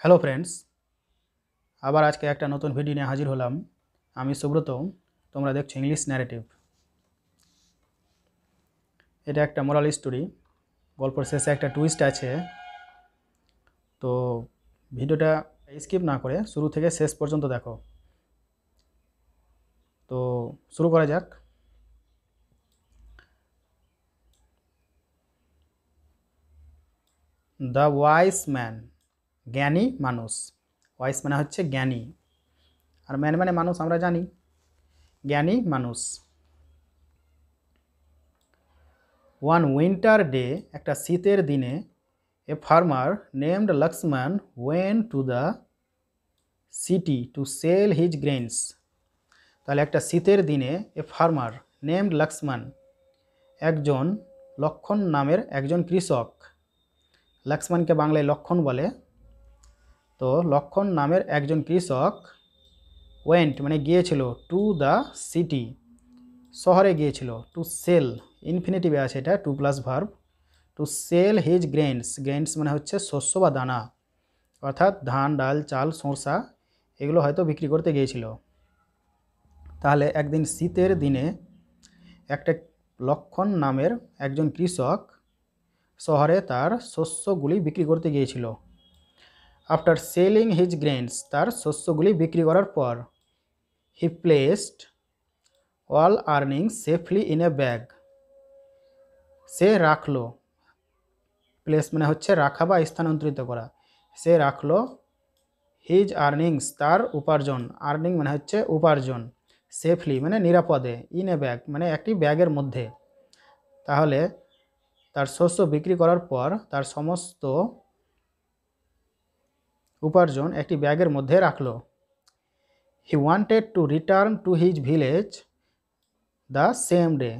Hello friends, আবার আজকে একটা নতুন ভিডিও নিয়ে হাজির হলাম। আমি সুব্রত, তোমরা দেখছো ইংলিশ ন্যারেটিভ। এটা একটা মোরাল স্টোরি, গল্পের শেষে একটা টুইস্ট আছে। তো ভিডিওটা স্কিপ না করে শুরু থেকে শেষ পর্যন্ত দেখো। তো শুরু করা যাক। দ্য ওয়াইস ম্যান, জ্ঞানী মানুষ। ওয়াইস মানে হচ্ছে জ্ঞানী, আর ম্যান মানে মানুষ, আমরা জানি জ্ঞানী মানুষ। ওয়ান উইন্টার ডে, একটা শীতের দিনে, a farmer named Lakshman went to the city to sell his grains. তাহলে একটা শীতের দিনে এ ফার্মার নেমড লক্ষ্মণ, একজন লক্ষণ নামের একজন কৃষক, লক্ষ্মণকে বাংলায় লক্ষণ বলে, তো লক্ষণ নামের একজন কৃষক ওয়েন্ট মানে গিয়েছিল, টু দ্য সিটি শহরে গিয়েছিল, টু সেল ইনফিনিটিভে আছে, এটা to plus verb, to sell his grains. Grains মানে হচ্ছে শস্য বা দানা, অর্থাৎ ধান, ডাল, চাল, সরষা এগুলো হয়তো বিক্রি করতে গিয়েছিল। তাহলে একদিন শীতের দিনে একটা লক্ষণ নামের একজন কৃষক শহরে তার শস্যগুলি বিক্রি করতে গিয়েছিল। আফটার সেলিং হিজ গ্রেনস, তার শস্যগুলি বিক্রি করার পর, he placed all earnings safely in a bag, সে রাখলো, প্লেস মানে হচ্ছে রাখা বা স্থানান্তরিত করা, সে রাখলো হিজ আর্নিংস তার উপার্জন, আর্নিং মানে হচ্ছে উপার্জন, সেফলি মানে নিরাপদে, ইন এ ব্যাগ মানে একটি ব্যাগের মধ্যে। তাহলে তার শস্য বিক্রি করার পর তার সমস্ত উপার্জন একটি ব্যাগের মধ্যে রাখলো। He wanted to return to his village the same day,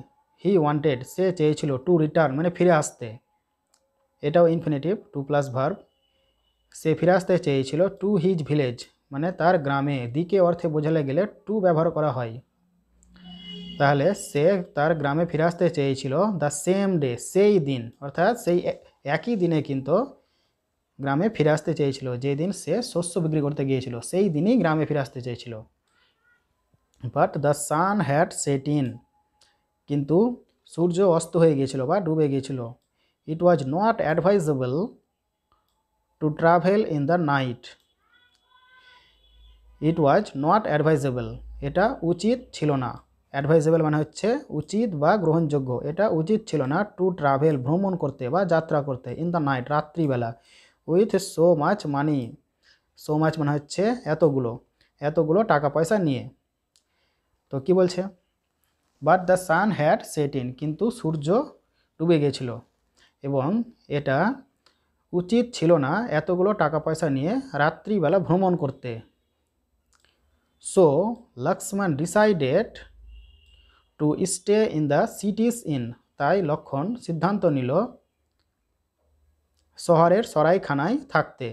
he wanted সে চেয়েছিল, টু রিটার্ন মানে ফিরে আসতে, এটাও ইনফিনিটিভ টু প্লাস ভার্ব, সে ফিরে আসতে চেয়েছিল, টু হিজ ভিলেজ মানে তার গ্রামে, দিকে অর্থে বোঝালে গেলে টু ব্যবহার করা হয়। তাহলে সে তার গ্রামে ফিরে আসতে চেয়েছিল, দ্য সেম ডে সেই দিন, অর্থাৎ সেই একই দিনে কিন্তু গ্রামে ফিরে আসতে চেয়েছিল, যেদিন সে শস্য বিক্রি করতে গিয়েছিল সেই দিনই গ্রামে ফিরে আসতে চেয়েছিল। But the sun had set in, কিন্তু সূর্য অস্ত হয়ে গিয়েছিল বা ডুবে গিয়েছিল। It was not advisable to travel in the night, it was not advisable এটা উচিত ছিল না, অ্যাডভাইজেবল মানে হচ্ছে উচিত বা গ্রহণযোগ্য, এটা উচিত ছিল না, টু ট্রাভেল ভ্রমণ করতে বা যাত্রা করতে, ইন দ্য নাইট রাত্রিবেলা, with so much money, so much মানে হচ্ছে এতগুলো, এতগুলো টাকা পয়সা নিয়ে। তো কি বলছে, but the sun had set in, কিন্তু সূর্য ডুবে গিয়েছিল এবং এটা উচিত ছিল না এতগুলো টাকা পয়সা নিয়ে রাত্রিবেলা ভ্রমণ করতে। So Lakshman decided to stay in the city's inn, তাই লক্ষণ সিদ্ধান্ত নিল শহরের সরাইখানায় থাকতে।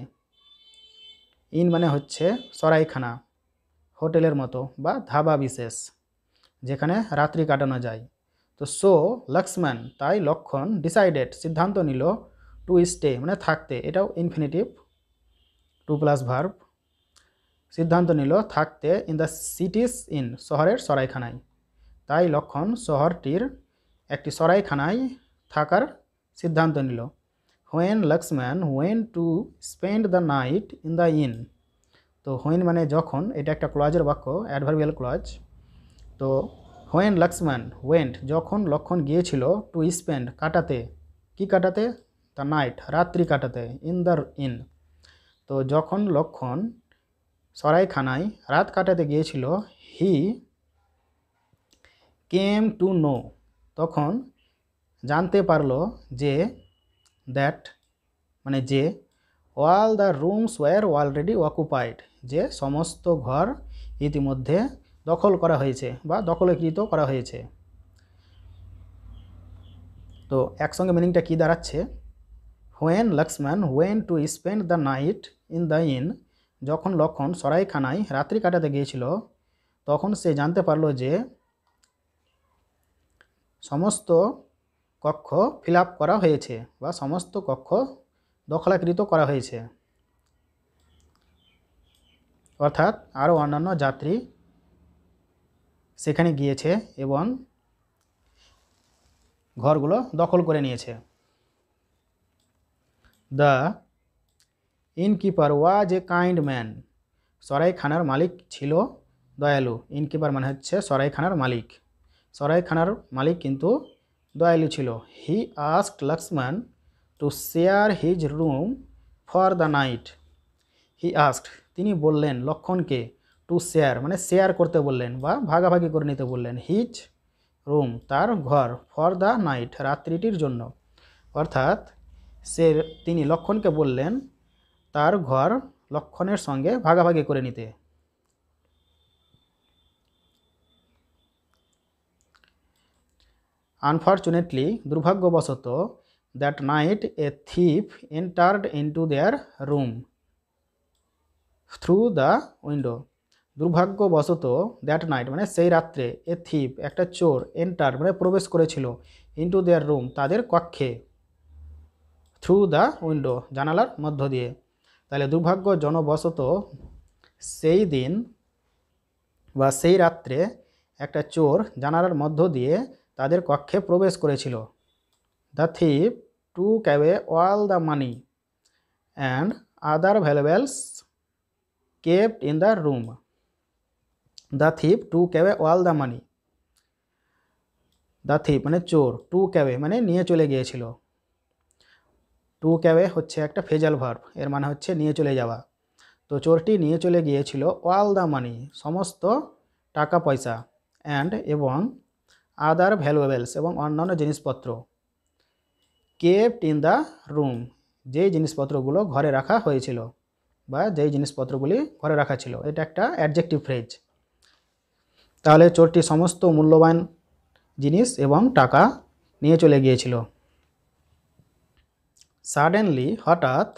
ইন মানে হচ্ছে সরাইখানা, হোটেলের মতো বা ধাবা বিশেষ যেখানে রাত্রি কাটানো যায়। তো সো লক্ষ্মণ তাই লক্ষণ ডিসাইডেড সিদ্ধান্ত নিল, টু স্টে মানে থাকতে, এটাও ইনফিনিটিভ টু প্লাস ভার্ব, সিদ্ধান্ত নিল থাকতে, ইন দ্য সিটিস ইন শহরের সরাইখানায়, তাই লক্ষণ শহরটির একটি সরাইখানায় থাকার সিদ্ধান্ত নিল। When Lakshman went to spend the night in the inn, তো হোয়েন মানে যখন, এটা একটা ক্লজের বাক্য, অ্যাডভার্বিয়াল ক্লজ। তো হোয়েন লক্ষ্মণ ওয়েন্ট যখন লক্ষণ গিয়েছিল, টু স্পেন্ড কাটাতে, কি কাটাতে, দ্য নাইট রাত্রি কাটাতে, ইন দ্য ইন, তো যখন লক্ষণ সরাইখানায় রাত কাটাতে গিয়েছিল, হি কেম টু নো, তখন জানতে পারলো যে, দ্যাট মানে যে, all the rooms were already occupied, যে সমস্ত ঘর ইতিমধ্যে দখল করা হয়েছে বা দখলীকৃত করা হয়েছে। তো একসঙ্গে মিনিংটা কী দাঁড়াচ্ছে, when Lakshman went to spend the night in the inn, যখন লক্ষণ সরাইখানায় রাত্রি কাটাতে গিয়েছিল, তখন সে জানতে পারলো যে সমস্ত কক্ষ ফিল আপ করা হয়েছে বা সমস্ত কক্ষ দখলাকৃত করা হয়েছে। অর্থাৎ আরও অন্যান্য যাত্রী সেখানে গিয়েছে এবং ঘরগুলো দখল করে নিয়েছে। The innkeeper was a kind man, সরাইখানার মালিক ছিল দয়ালু। ইনকিপার মানে হচ্ছে সরাইখানার মালিক। সরাইখানার মালিক কিন্তু দয়ালু ছিল। He asked Lakshman to share his room for the night. He asked তিনি বললেন লক্ষণকে, টু শেয়ার মানে শেয়ার করতে বললেন বা ভাগাভাগি করে নিতে বললেন, হিজ রুম তার ঘর, ফর দ্য নাইট রাত্রিটির জন্য। অর্থাৎ তিনি লক্ষণকে বললেন তার ঘর লক্ষণের সঙ্গে ভাগাভাগি করে নিতে। আনফর্চুনেটলি দুর্ভাগ্যবশত, that night a thief entered into their room through the window. দুর্ভাগ্যবশত দ্যাট নাইট মানে সেই রাত্রে, এ থিপ একটা চোর, এন্টার মানে প্রবেশ করেছিল, ইনটু দেয়ার রুম তাদের কক্ষে, থ্রু দ্য উইন্ডো জানালার মধ্য দিয়ে। তাহলে দুর্ভাগ্যজনবশত সেই দিন বা সেই রাত্রে একটা চোর জানালার মধ্য দিয়ে তাদের কক্ষে প্রবেশ করেছিল। The thief took away all the money and other ভ্যালুয়েবলস kept in the room. The thief took away all the money, the thief মানে চোর, টুক অ্যাওয়ে মানে নিয়ে চলে গিয়েছিল। টুক অ্যাওয়ে হচ্ছে একটা ফেজাল ভার্ব, এর মানে হচ্ছে নিয়ে চলে যাওয়া। তো চোরটি নিয়ে চলে গিয়েছিল অল দ্য মানি সমস্ত টাকা পয়সা, অ্যান্ড এবং আদার ভ্যালুয়েবলস এবং অন্যান্য জিনিসপত্র, কেপ্ট ইন দ্য রুম যেই জিনিসপত্রগুলো ঘরে রাখা হয়েছিল বা যেই জিনিসপত্রগুলি ঘরে রাখা ছিল। এটা একটা অ্যাডজেক্টিভ ফ্রেজ। তাহলে চোরটি সমস্ত মূল্যবান জিনিস এবং টাকা নিয়ে চলে গিয়েছিল। সাডেনলি হঠাৎ,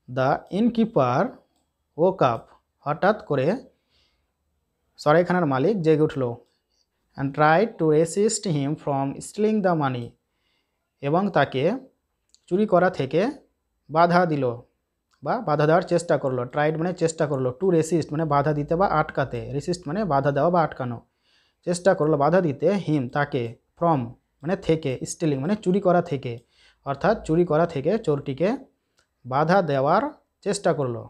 দ্য ইনকিপার woke up হঠাৎ করে সরাইখানার মালিক জেগে উঠল, and tried to racist him from stealing the money এবং তাকে চুরি করা থেকে বাধা দিল বা বাধা দেওয়ার চেষ্টা করলো। ট্রাইড মানে চেষ্টা করলো, টু রেসিস্ট মানে বাধা দিতে বা আটকাতে, রেসিস্ট মানে বাধা দেওয়া বা আটকানো, চেষ্টা করলো বাধা দিতে, হিম তাকে, ফ্রম মানে থেকে, স্টিলিং মানে চুরি করা থেকে, অর্থাৎ চুরি করা থেকে চোরটিকে বাধা দেওয়ার চেষ্টা করলো।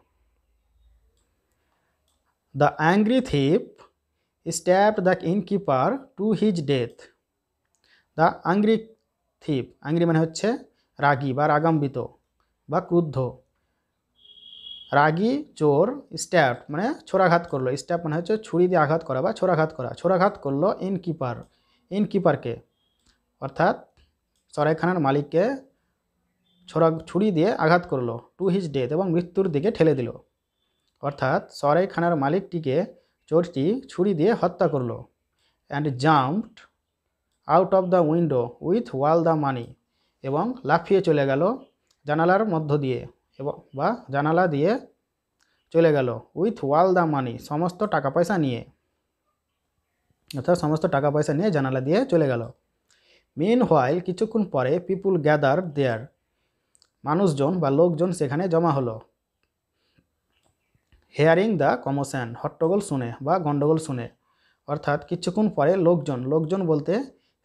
The angry thief stabbed the innkeeper to his death. The angry thief, angry মানে হচ্ছে রাগী বা রাগান্বিত বা ক্রুদ্ধ। রাগী চোর, স্ট্যাব মানে ছোড়াঘাত করলো, স্ট্যাব মানে হচ্ছে ছুরি দিয়ে আঘাত করা বা ছোড়াঘাত করা, ছোড়াঘাত করলো ইনকিপারকে অর্থাৎ সরাইখানার মালিককে ছুরি দিয়ে আঘাত করলো, টু হিজ ডেথ এবং মৃত্যুর দিকে ঠেলে দিল। অর্থাৎ সরাইখানার মালিকটিকে চোরটি ছুরি দিয়ে হত্যা করলো। And jumped out of the window with wall the money এবং লাফিয়ে চলে গেল জানালার মধ্য দিয়ে এবং বা জানালা দিয়ে চলে গেল, উইথ ওয়াল দ্য মানি সমস্ত টাকা পয়সা নিয়ে, অর্থাৎ সমস্ত টাকা পয়সা নিয়ে জানালা দিয়ে চলে গেল। মিন হোয়াইল কিছুক্ষণ পরে, পিপুল গ্যাদার দেয়ার মানুষজন বা লোকজন সেখানে জমা হলো। হেয়ারিং দ্য কমোশন হট্টগোল শুনে বা গণ্ডগোল শুনে, অর্থাৎ কিছুক্ষণ পরে লোকজন বলতে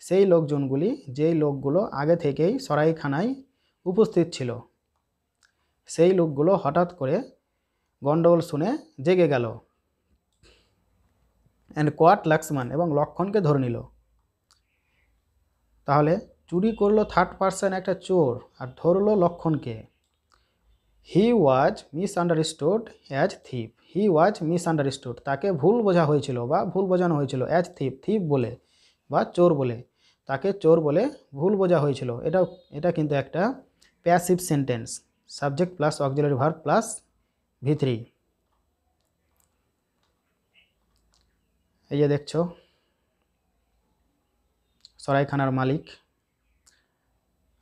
সেই লোকজনগুলি যেই লোকগুলো আগে থেকেই সরাইখানায় উপস্থিত ছিল, সেই লোকগুলো হঠাৎ করে গণ্ডগোল শুনে জেগে গেল। অ্যান্ড কোয়াট লক্ষ্মণ এবং লক্ষণকে ধরে নিল। তাহলে চুরি করলো থার্ড পারসন একটা চোর আর ধরলো লক্ষণকে। হি ওয়াজ মিসআন্ডারস্টুড অ্যাজ থিপ, হি ওয়াজ মিসআন্ডারস্টুড তাকে ভুল বোঝা হয়েছিল বা ভুল বোঝানো হয়েছিল, অ্যাজ থিপ থিপ বলে বা চোর বলে, তাকে চোর বলে ভুল বোঝা হয়েছিল। এটা কিন্তু একটা passive sentence, subject plus auxiliary verb plus V3। এই যে দেখছো সরাইখানার মালিক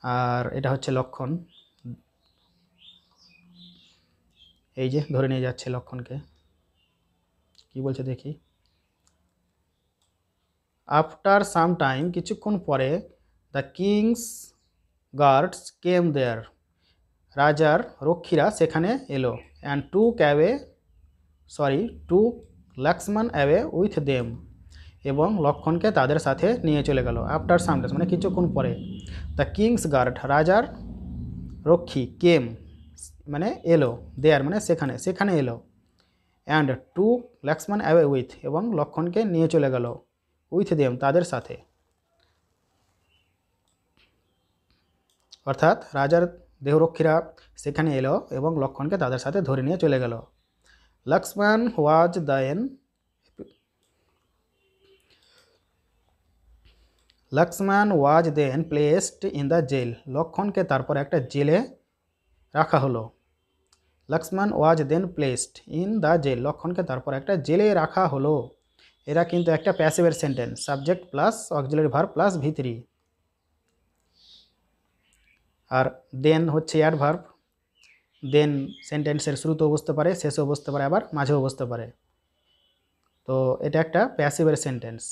আর এটা হচ্ছে লক্ষণ, এই যে ধরে নিয়ে যাচ্ছে লক্ষণকে। কি বলছে দেখি। আফটার সাম টাইম কিছুক্ষণ পরে, দ্য কিংস গার্ডস কেম দেয়ার রাজার রক্ষীরা সেখানে এলো, and took away took Lakshman away with them, এবং লক্ষণকে তাদের সাথে নিয়ে চলে গেল। আফটার সাম ডেজ মানে কিছুক্ষণ পরে। দ্য কিংস গার্ড রাজার রক্ষী, কেম মানে এলো, দেয়ার মানে সেখানে, সেখানে এলো। And took Lakshman away with, এবং লক্ষণকে নিয়ে চলে গেল উইথ দেম তাদের সাথে। অর্থাৎ রাজার দেহরক্ষীরা সেখানে এলো এবং লক্ষণকে তাদের সাথে ধরে নিয়ে চলে গেল। Lakshman was then placed in the jail, লক্ষণকে তারপর একটা জেলে রাখা হলো। Lakshman was then placed in the jail, লক্ষণকে তারপর একটা জেলে রাখা হলো। এরা কিন্তু একটা প্যাসিভের sentence, subject plus auxiliary verb plus V3। আর দেন হচ্ছে অ্যাডভার্ব, দেন সেন্টেন্সের শুরুতেও বসতে পারে, শেষেও বসতে পারে, আবার মাঝেও বসতে পারে। তো এটা একটা প্যাসিভের সেন্টেন্স।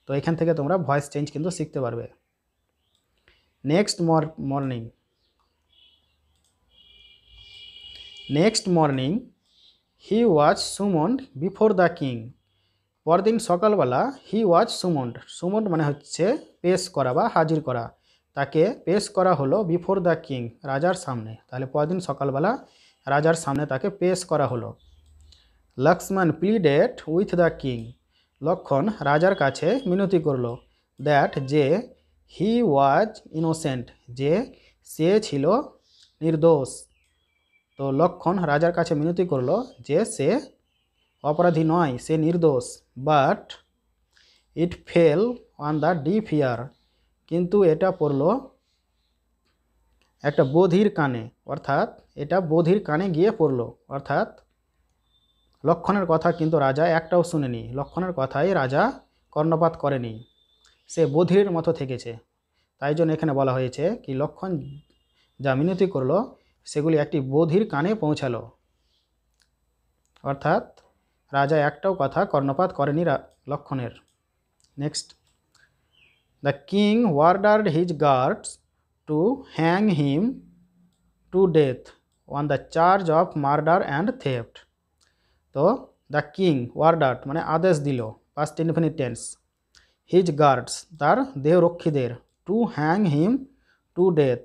তো এখান থেকে তোমরা ভয়েস চেঞ্জ কিন্তু শিখতে পারবে। Next morning he was summoned before the king, পরদিন সকালবেলা হি ওয়াজ সুমন্ড মানে হচ্ছে পেশ করা বা হাজির করা, তাকে পেশ করা হলো বিফোর দ্য কিং, রাজার সামনে। তাহলে পরদিন সকালবেলা রাজার সামনে তাকে পেশ করা হলো। Lakshman pleaded with the king, Lakshman রাজার কাছে মিনতি করল, দ্যাট যে হি ওয়াজ ইনোসেন্ট, যে সে ছিল নির্দোষ। তো লক্ষণ রাজার কাছে মিনতি করল যে সে অপরাধী নয়, সে নির্দোষ। But it fell on the deaf ear, কিন্তু এটা পড়ল একটা বধির কানে, অর্থাৎ এটা বধির কানে গিয়ে পড়ল। অর্থাৎ লক্ষণের কথা কিন্তু রাজা একটাও শুনেনি, লক্ষণের কথাই রাজা কর্ণপাত করেনি, সে বধিরের মতো থেকেছে। তাই জন্য এখানে বলা হয়েছে কি লক্ষণ যা মিনতি করল সেগুলি একটি বধির কানে পৌঁছালো। অর্থাৎ রাজা একটাও কথা কর্ণপাত করেনি লক্ষণের। Next, the king ordered his guards to hang him to death on the charge of murder and theft. তো দ্য কিং ওয়ার্ডার্ড মানে আদেশ দিল, past infinite tense, his guards তার দেহরক্ষীদের, to hang him to death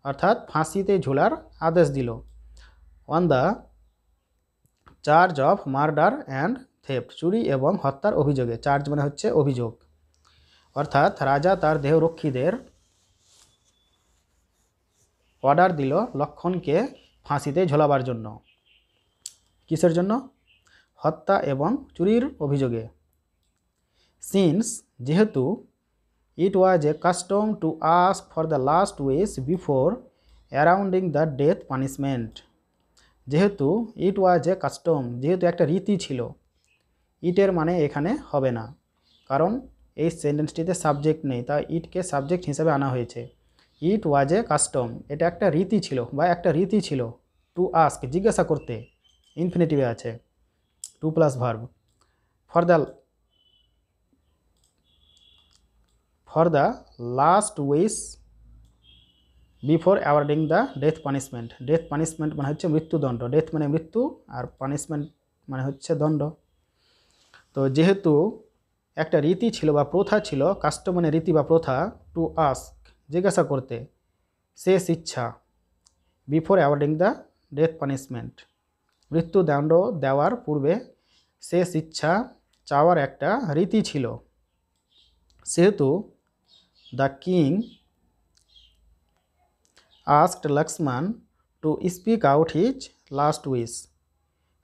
অর্থাৎ ফাঁসিতে ঝোলার আদেশ দিল, on the charge of murder and theft চুরি এবং হত্যার অভিযোগে। চার্জ মানে হচ্ছে অভিযোগ। অর্থাৎ রাজা তার দেহরক্ষীদের অর্ডার দিল লক্ষণকে ফাঁসিতে ঝোলাবার জন্য। কিসের জন্য? হত্যা এবং চুরির অভিযোগে। সিন্স যেহেতু it was a custom to ask for the last wish before awarding the death punishment, যেহেতু ইট ওয়াজ এ কাস্টম যেহেতু একটা রীতি ছিল, ইটের মানে এখানে হবে না, কারণ এই সেন্টেন্সটিতে সাবজেক্ট নেই, তাই ইটকে সাবজেক্ট হিসেবে আনা হয়েছে। ইট ওয়াজ এ কাস্টম এটা একটা রীতি ছিল বা একটা রীতি ছিল, টু আস্ক জিজ্ঞাসা করতে, ইনফিনিটিভে আছে, to plus verb, for the last wish before awarding the death punishment. Death punishment মানে হচ্ছে মৃত্যুদণ্ড, ডেথ মানে মৃত্যু আর পানিশমেন্ট মানে হচ্ছে দণ্ড। তো যেহেতু একটা রীতি ছিল বা প্রথা ছিল, কাস্টম মানে রীতি বা প্রথা, টু আস্ক জিজ্ঞাসা করতে, শেষ ইচ্ছা, before awarding the death punishment মৃত্যুদণ্ড দেওয়ার পূর্বে শেষ ইচ্ছা চাওয়ার একটা রীতি ছিল। সেহেতু the king asked Lakshman to speak out his last wish,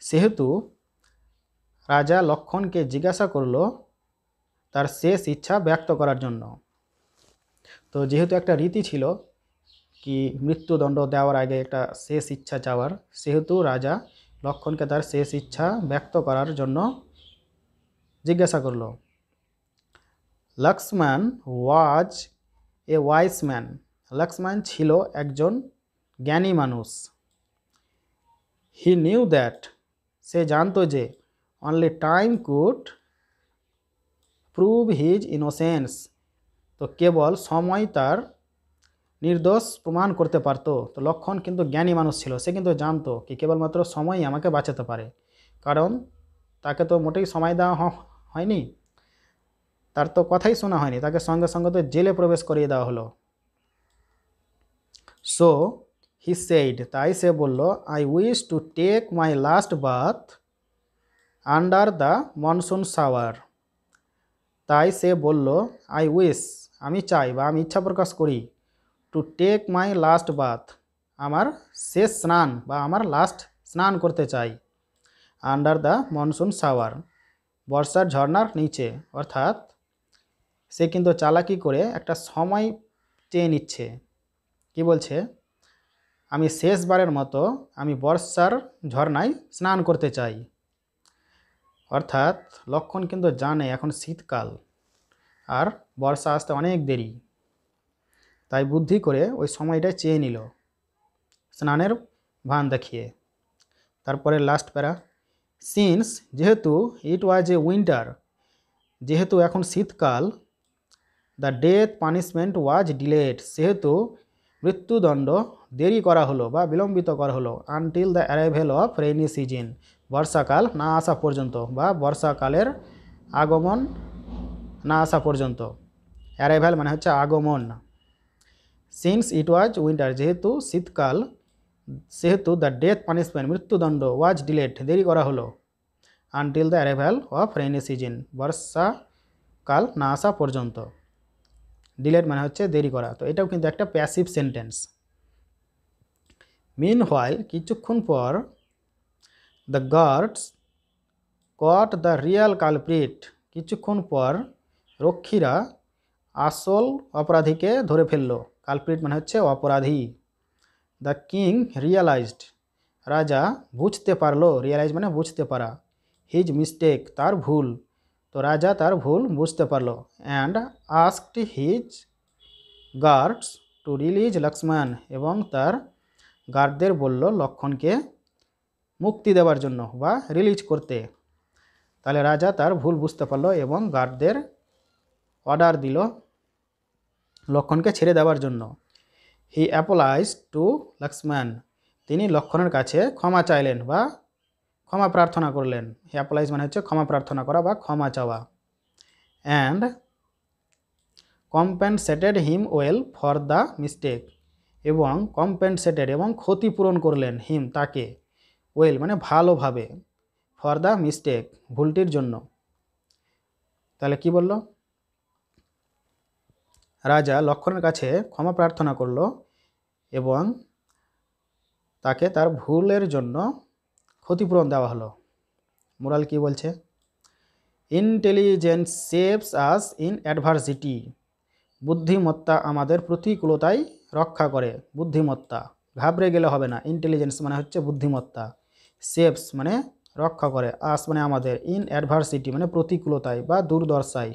সেহেতু রাজা লক্ষণকে জিজ্ঞাসা করল তার শেষ ইচ্ছা ব্যক্ত করার জন্য। তো যেহেতু একটা রীতি ছিল কি মৃত্যুদণ্ড দেওয়ার আগে একটা শেষ ইচ্ছা চাওয়ার, সেহেতু রাজা লক্ষণকে তার শেষ ইচ্ছা ব্যক্ত করার জন্য জিজ্ঞাসা করল। লক্ষ্মণ ওয়াজ এ ওয়াইস ম্যান, লক্ষ্মণ ছিল একজন জ্ঞানী মানুষ। হি নিউ দ্যাট সে জানতো যে only time could prove his innocence তো কেবল সময় তার নির্দোষ প্রমাণ করতে পারতো। তো লক্ষণ কিন্তু জ্ঞানী মানুষ ছিল, সে কিন্তু জানতো কি কেবলমাত্র সময়ই আমাকে বাঁচাতে পারে, কারণ তাকে তো মোটেই সময় দেওয়া হয়নি, তার তো কথাই শোনা হয়নি, তাকে সঙ্গে সঙ্গে তো জেলে প্রবেশ করিয়ে দেওয়া হলো। সো হি সেইড, তাই সে বলল, I wish to take my last bath under the monsoon shower. তাই সে বলল, আই উইশ, আমি চাই বা আমি ইচ্ছা প্রকাশ করি, to take my last bath, আমার শেষ স্নান বা আমার লাস্ট স্নান করতে চাই, আন্ডার দ্য মনসুন শাওয়ার, বর্ষার ঝর্ণার নিচে। অর্থাৎ সে কিন্তু চালাকি করে একটা সময় চেয়ে নিচ্ছে। কি বলছে, আমি শেষবারের মতো আমি বর্ষার ঝর্ণায় স্নান করতে চাই। অর্থাৎ লক্ষণ কিন্তু জানে এখন শীতকাল আর বর্ষা আসতে অনেক দেরি, তাই বুদ্ধি করে ওই সময়টা চেয়ে নিল স্নানের ভান দেখিয়ে। তারপরে লাস্ট প্যারা, সিন্স, যেহেতু, ইট ওয়াজ এ উইন্টার, যেহেতু এখন শীতকাল, the death punishment was delayed, সেহেতু মৃত্যুদণ্ড দেরি করা হলো বা বিলম্বিত করা হলো, until the arrival of rainy season, বর্ষাকাল না আসা পর্যন্ত বা বর্ষাকালের আগমন না আসা পর্যন্ত। অ্যারাইভেল মানে হচ্ছে আগমন। সিন্স ইট ওয়াজ উইন্টার, যেহেতু শীতকাল, সেহেতু দ্য ডেথ পানিশমেন্ট, মৃত্যুদণ্ড, ওয়াজ ডিলেড, দেরি করা হলো, until the arrival of rainy season, বর্ষাকাল না আসা পর্যন্ত। ডিলেড মানে হচ্ছে দেরি করা। তো এটাও কিন্তু একটা প্যাসিভ সেন্টেন্স। মিন হোয়াইল, কিছুক্ষণ পর, the guards caught the real culprit, কিছুক্ষণ পর রক্ষীরা আসল অপরাধীকে ধরে ফেলল। কালপ্রিট মানে হচ্ছে অপরাধী। দ্য কিং রিয়ালাইজড, রাজা বুঝতে পারলো, রিয়ালাইজ মানে বুঝতে পারা, হিজ মিস্টেক, তার ভুল, তো রাজা তার ভুল বুঝতে পারলো। And asked his guards to release Lakshman, এবং তার গার্ডদের বলল লক্ষণকে মুক্তি দেওয়ার জন্য বা রিলিজ করতে। তাহলে রাজা তার ভুল বুঝতে পারলো এবং গার্ডদের অর্ডার দিল লক্ষণকে ছেড়ে দেওয়ার জন্য। হি অ্যাপোলাইজ টু লক্ষ্মণ, তিনি লক্ষণের কাছে ক্ষমা চাইলেন বা ক্ষমা প্রার্থনা করলেন। হি অ্যাপোলাইজ মানে হচ্ছে ক্ষমা প্রার্থনা করা বা ক্ষমা চাওয়া। And compensated him well for the mistake, এবং কম্পেনসেটেড এবং ক্ষতিপূরণ করলেন, হিম তাকে, ওয়েল মানে ভালোভাবে, ফর দ্য মিস্টেক ভুলটির জন্য। তাহলে কি বলল, রাজা লক্ষণের কাছে ক্ষমা প্রার্থনা করল এবং তাকে তার ভুলের জন্য ক্ষতিপূরণ দেওয়া হলো। মোরাল কি বলছে, intelligence saves us in adversity, বুদ্ধিমত্তা আমাদের প্রতিকূলতায় রক্ষা করে। বুদ্ধিমত্তা, ঘাবড়ে গেলে হবে না। ইন্টেলিজেন্স মানে হচ্ছে বুদ্ধিমত্তা, সেভস মানে রক্ষা করে, আস মানে আমাদের, ইন অ্যাডভার্সিটি মানে প্রতিকূলতায় বা দুর্দশায়।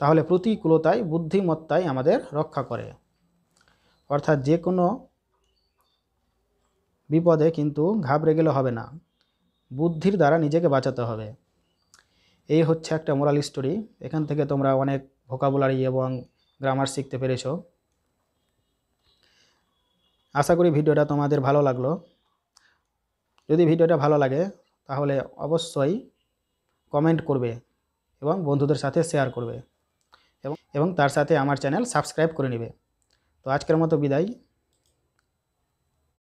তাহলে প্রতিকূলতায় বুদ্ধিমত্তাই আমাদের রক্ষা করে। অর্থাৎ যে কোনো বিপদে কিন্তু ঘাবড়ে গেলে হবে না, বুদ্ধির দ্বারা নিজেকে বাঁচাতে হবে। এই হচ্ছে একটা মোরাল স্টোরি। এখান থেকে তোমরা অনেক ভোকাবুলারি এবং গ্রামার শিখতে পেরেছো। আশা করি ভিডিওটা তোমাদের ভালো লাগলো। যদি ভিডিওটা ভালো লাগে তাহলে অবশ্যই কমেন্ট করবে এবং বন্ধুদের সাথে শেয়ার করবে এবং তার সাথে আমার চ্যানেল সাবস্ক্রাইব করে নেবে। তো আজকের মতো বিদায়।